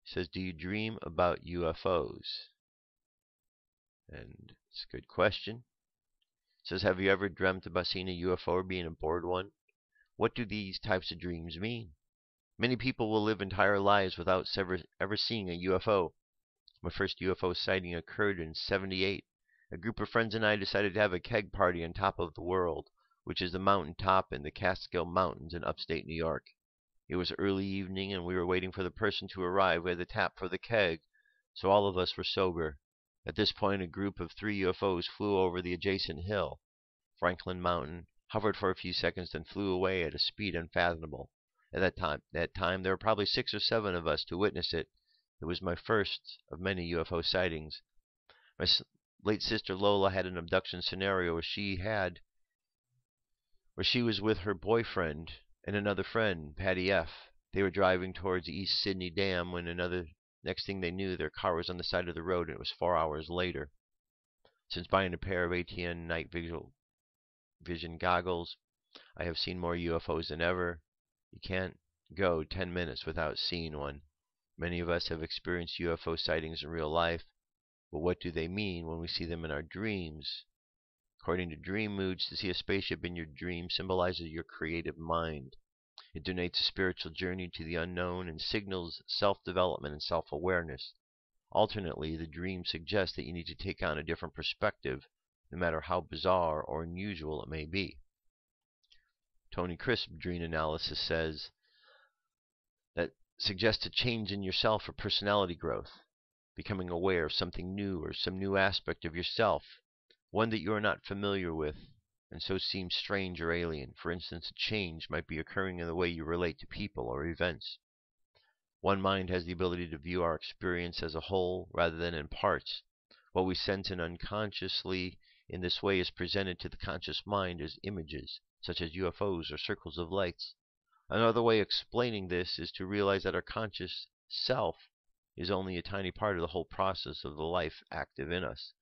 says, do you dream about UFOs? And it's a good question. It says, have you ever dreamt about seeing a UFO or being aboard one? What do these types of dreams mean? Many people will live entire lives without ever seeing a UFO. My first UFO sighting occurred in '78. A group of friends and I decided to have a keg party on top of the world, which is the mountain top in the Catskill Mountains in upstate New York. It was early evening and we were waiting for the person to arrive. We had to tap for the keg, so all of us were sober. At this point, a group of 3 UFOs flew over the adjacent hill, Franklin Mountain, hovered for a few seconds, then flew away at a speed unfathomable. At that time, there were probably 6 or 7 of us to witness it. It was my first of many UFO sightings. My late sister Lola had an abduction scenario where she was with her boyfriend and another friend, Patty F. They were driving towards the East Sydney Dam when next thing they knew, their car was on the side of the road, and it was 4 hours later. Since buying a pair of ATN night vision goggles, I have seen more UFOs than ever. You can't go 10 minutes without seeing one. Many of us have experienced UFO sightings in real life, but what do they mean when we see them in our dreams? According to Dream Moods, to see a spaceship in your dream symbolizes your creative mind. It denotes a spiritual journey to the unknown and signals self-development and self-awareness. Alternately, the dream suggests that you need to take on a different perspective, no matter how bizarre or unusual it may be. Tony Crisp Dream Analysis says that suggests a change in yourself or personality growth, becoming aware of something new or some new aspect of yourself, one that you are not familiar with, and so seems strange or alien. For instance, a change might be occurring in the way you relate to people or events. One mind has the ability to view our experience as a whole rather than in parts. What we sense and unconsciously in this way is presented to the conscious mind as images, such as UFOs or circles of lights. Another way of explaining this is to realize that our conscious self is only a tiny part of the whole process of the life active in us.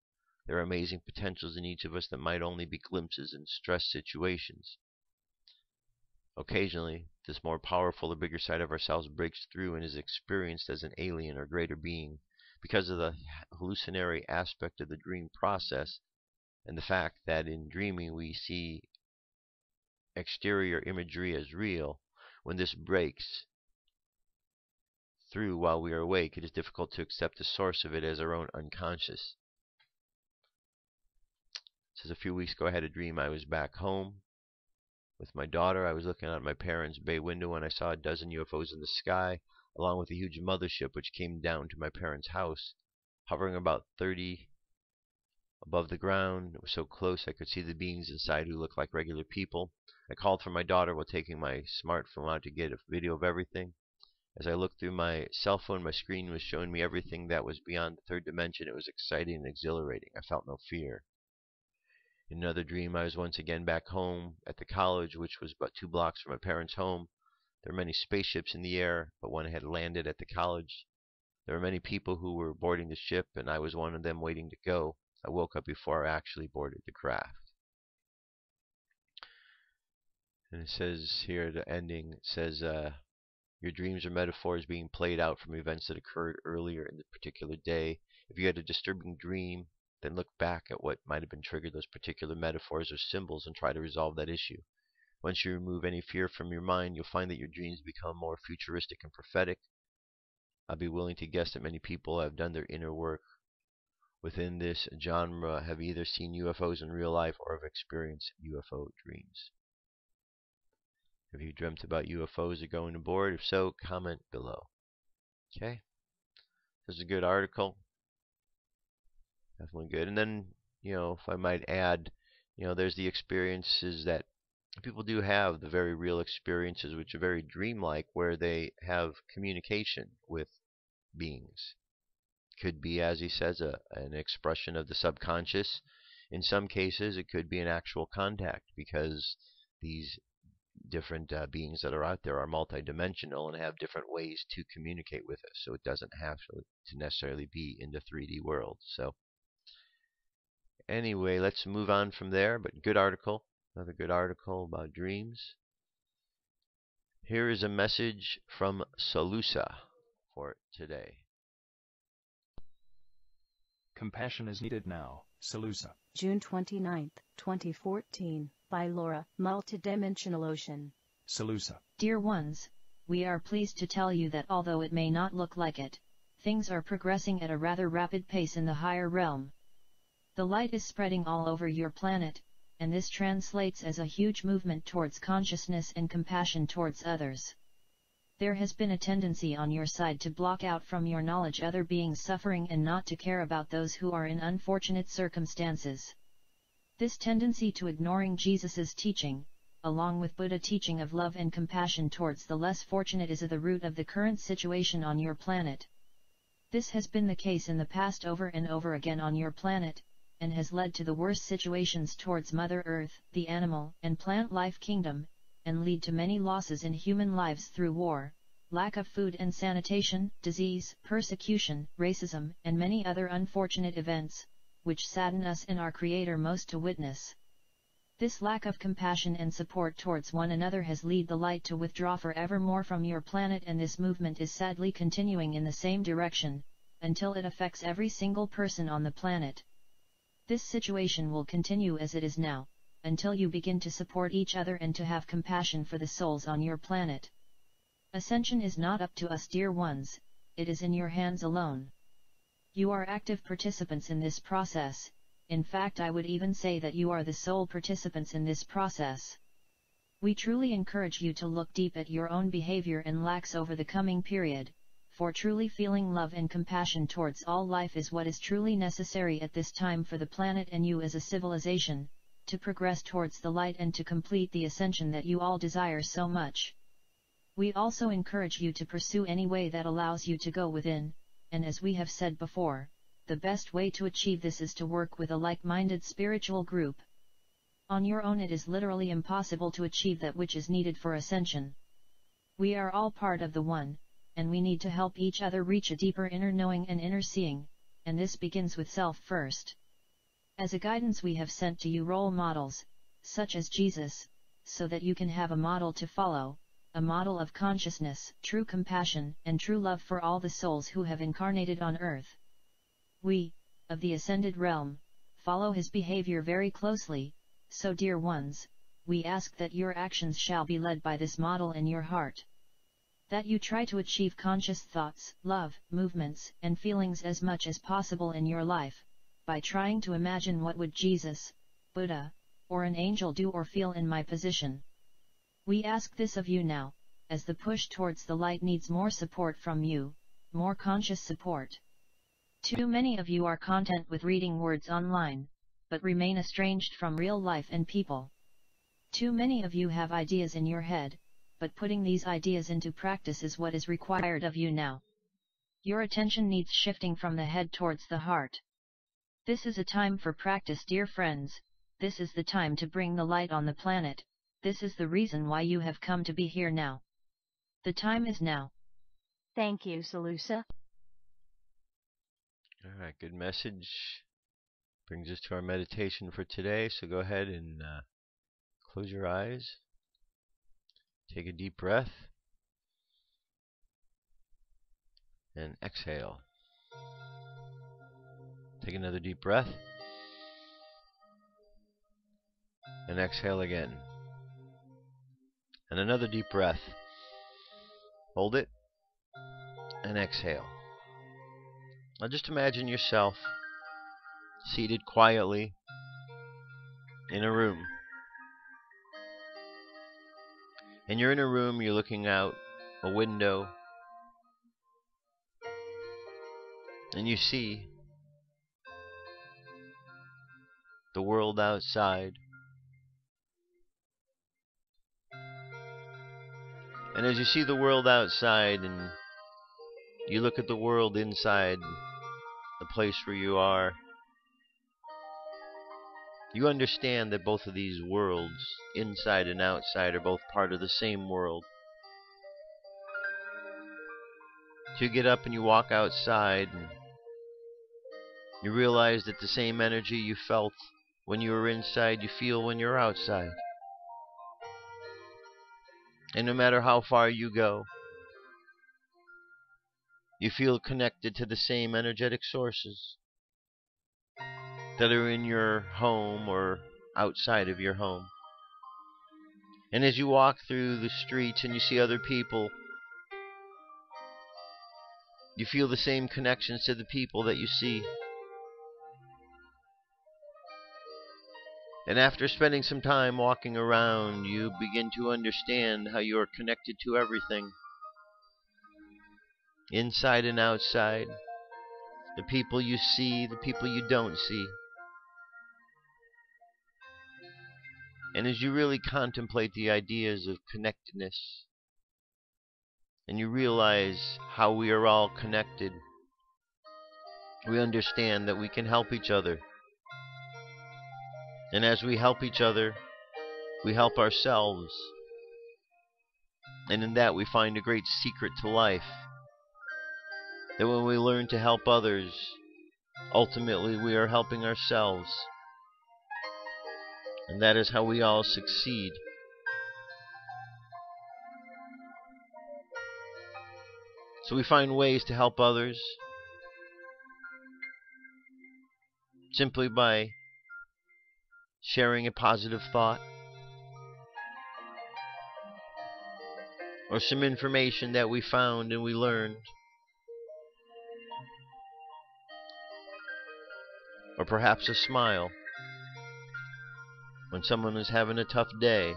There are amazing potentials in each of us that might only be glimpses in stress situations. Occasionally, this more powerful or bigger side of ourselves breaks through and is experienced as an alien or greater being because of the hallucinatory aspect of the dream process and the fact that in dreaming we see exterior imagery as real, when this breaks through while we are awake, it is difficult to accept the source of it as our own unconscious. It says a few weeks ago I had a dream I was back home with my daughter. I was looking out my parents' bay window when I saw a dozen UFOs in the sky, along with a huge mothership which came down to my parents' house, hovering about 30 above the ground. It was so close I could see the beings inside who looked like regular people. I called for my daughter while taking my smartphone out to get a video of everything. As I looked through my cell phone, my screen was showing me everything that was beyond the third dimension. It was exciting and exhilarating. I felt no fear. In another dream, I was once again back home at the college, which was about 2 blocks from my parents' home. There were many spaceships in the air, but one had landed at the college. There were many people who were boarding the ship, and I was one of them waiting to go. I woke up before I actually boarded the craft. And it says here, the ending, it says, your dreams are metaphors being played out from events that occurred earlier in the particular day. If you had a disturbing dream, then look back at what might have been triggered those particular metaphors or symbols and try to resolve that issue. Once you remove any fear from your mind, you'll find that your dreams become more futuristic and prophetic. I'd be willing to guess that many people have done their inner work within this genre, have either seen UFOs in real life or have experienced UFO dreams. Have you dreamt about UFOs or going aboard? If so, comment below. Okay. This is a good article. Definitely good. And then, if I might add, there's the experiences that people do have, the very real experiences, which are very dreamlike, where they have communication with beings. Could be, as he says, an expression of the subconscious. In some cases, it could be an actual contact, because these different beings that are out there are multidimensional and have different ways to communicate with us. So it doesn't have to necessarily be in the 3D world. So anyway, let's move on from there. But good article. Another good article about dreams. Here is a message from SaLuSa for today. Compassion is needed now. SaLuSa. June 29, 2014, by Laura, Multidimensional Ocean. SaLuSa. Dear ones, we are pleased to tell you that although it may not look like it, things are progressing at a rather rapid pace in the higher realm. The light is spreading all over your planet, and this translates as a huge movement towards consciousness and compassion towards others. There has been a tendency on your side to block out from your knowledge other beings suffering and not to care about those who are in unfortunate circumstances. This tendency to ignoring Jesus's teaching, along with Buddha teaching of love and compassion towards the less fortunate, is at the root of the current situation on your planet. This has been the case in the past over and over again on your planet, and has led to the worst situations towards Mother Earth, the animal and plant life kingdom, and lead to many losses in human lives through war, lack of food and sanitation, disease, persecution, racism, and many other unfortunate events, which sadden us and our Creator most to witness. This lack of compassion and support towards one another has led the light to withdraw forevermore from your planet, and this movement is sadly continuing in the same direction, until it affects every single person on the planet. This situation will continue as it is now, until you begin to support each other and to have compassion for the souls on your planet. Ascension is not up to us, dear ones, it is in your hands alone. You are active participants in this process. In fact, I would even say that you are the sole participants in this process. We truly encourage you to look deep at your own behavior and lacks over the coming period, for truly feeling love and compassion towards all life is what is truly necessary at this time for the planet and you as a civilization, to progress towards the light and to complete the ascension that you all desire so much. We also encourage you to pursue any way that allows you to go within, and as we have said before, the best way to achieve this is to work with a like-minded spiritual group. On your own it is literally impossible to achieve that which is needed for ascension. We are all part of the one, and we need to help each other reach a deeper inner knowing and inner seeing, and this begins with self first. As a guidance we have sent to you role models, such as Jesus, so that you can have a model to follow, a model of consciousness, true compassion, and true love for all the souls who have incarnated on earth. We, of the ascended realm, follow his behavior very closely, so dear ones, we ask that your actions shall be led by this model in your heart. That you try to achieve conscious thoughts, love, movements, and feelings as much as possible in your life, by trying to imagine what would Jesus, Buddha, or an angel do or feel in my position. We ask this of you now, as the push towards the light needs more support from you, more conscious support. Too many of you are content with reading words online, but remain estranged from real life and people. Too many of you have ideas in your head, but putting these ideas into practice is what is required of you now. Your attention needs shifting from the head towards the heart. This is a time for practice, dear friends. This is the time to bring the light on the planet. This is the reason why you have come to be here now. The time is now. Thank you, SaLuSa. Alright, good message. Brings us to our meditation for today. So go ahead and close your eyes. Take a deep breath. And exhale. Take another deep breath. And exhale again. And another deep breath. Hold it. And exhale. Now just imagine yourself seated quietly in a room. And you're in a room, you're looking out a window, and you see the world outside. And as you see the world outside and you look at the world inside the place where you are, you understand that both of these worlds, inside and outside, are both part of the same world. So you get up and you walk outside and you realize that the same energy you felt when you were inside, you feel when you're outside. And no matter how far you go, you feel connected to the same energetic sources that are in your home or outside of your home. And as you walk through the streets and you see other people, you feel the same connections to the people that you see. And after spending some time walking around, you begin to understand how you are connected to everything, inside and outside, the people you see, the people you don't see. And as you really contemplate the ideas of connectedness, and you realize how we are all connected, we understand that we can help each other. And as we help each other, we help ourselves. And in that we find a great secret to life. That when we learn to help others, ultimately we are helping ourselves. And that is how we all succeed. So we find ways to help others simply by sharing a positive thought or some information that we found and we learned, or perhaps a smile when someone is having a tough day.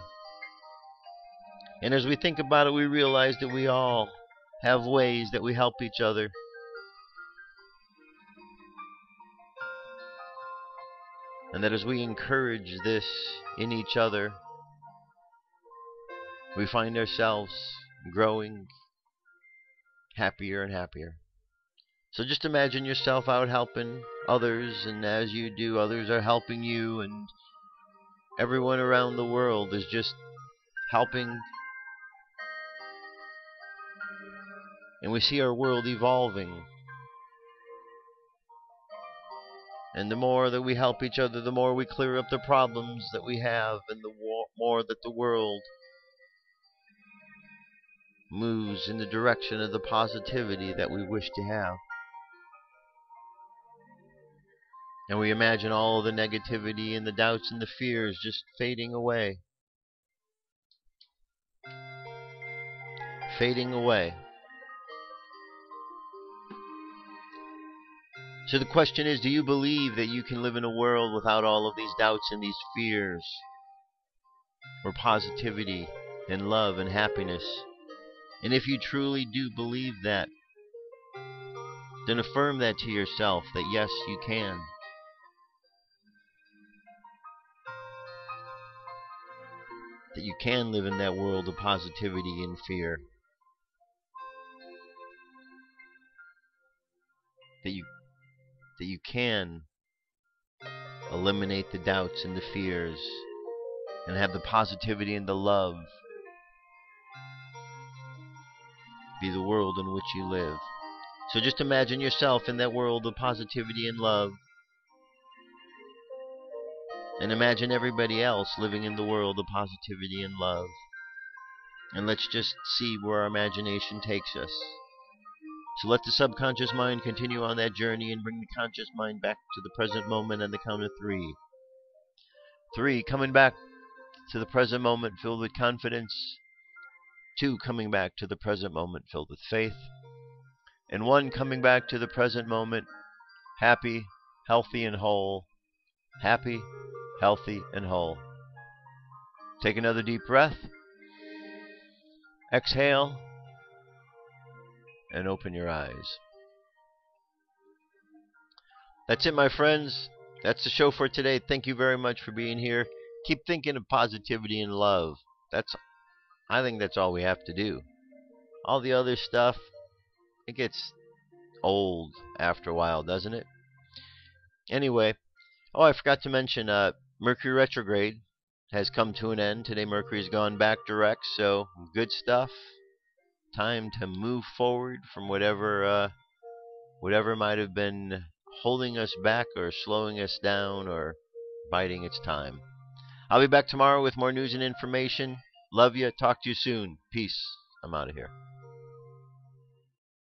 And as we think about it, we realize that we all have ways that we help each other. And that as we encourage this in each other, we find ourselves growing happier and happier. So just imagine yourself out helping others, and as you do, others are helping you, and everyone around the world is just helping. And we see our world evolving. And the more that we help each other, the more we clear up the problems that we have, and the more that the world moves in the direction of the positivity that we wish to have. And we imagine all the negativity and the doubts and the fears just fading away. fading away. So the question is, do you believe that you can live in a world without all of these doubts and these fears, where positivity and love and happiness? And if you truly do believe that, then affirm that to yourself, that yes, you can. That you can live in that world of positivity and fear. That you can eliminate the doubts and the fears and have the positivity and the love be the world in which you live. So just imagine yourself in that world of positivity and love, and imagine everybody else living in the world of positivity and love. And let's just see where our imagination takes us. So let the subconscious mind continue on that journey and bring the conscious mind back to the present moment on the count of 3. 3, coming back to the present moment filled with confidence. 2, coming back to the present moment filled with faith. And 1, coming back to the present moment happy, healthy, and whole. Happy, healthy, and whole. Take another deep breath. Exhale. And open your eyes. That's it, my friends. That's the show for today. Thank you very much for being here. Keep thinking of positivity and love. I think that's all we have to do. All the other stuff, it gets old after a while, doesn't it? Anyway, I forgot to mention, Mercury retrograde has come to an end. Today Mercury's gone back direct, so good stuff. Time to move forward from whatever might have been holding us back or slowing us down or biding its time. I'll be back tomorrow with more news and information. Love you. Talk to you soon. Peace. I'm out of here.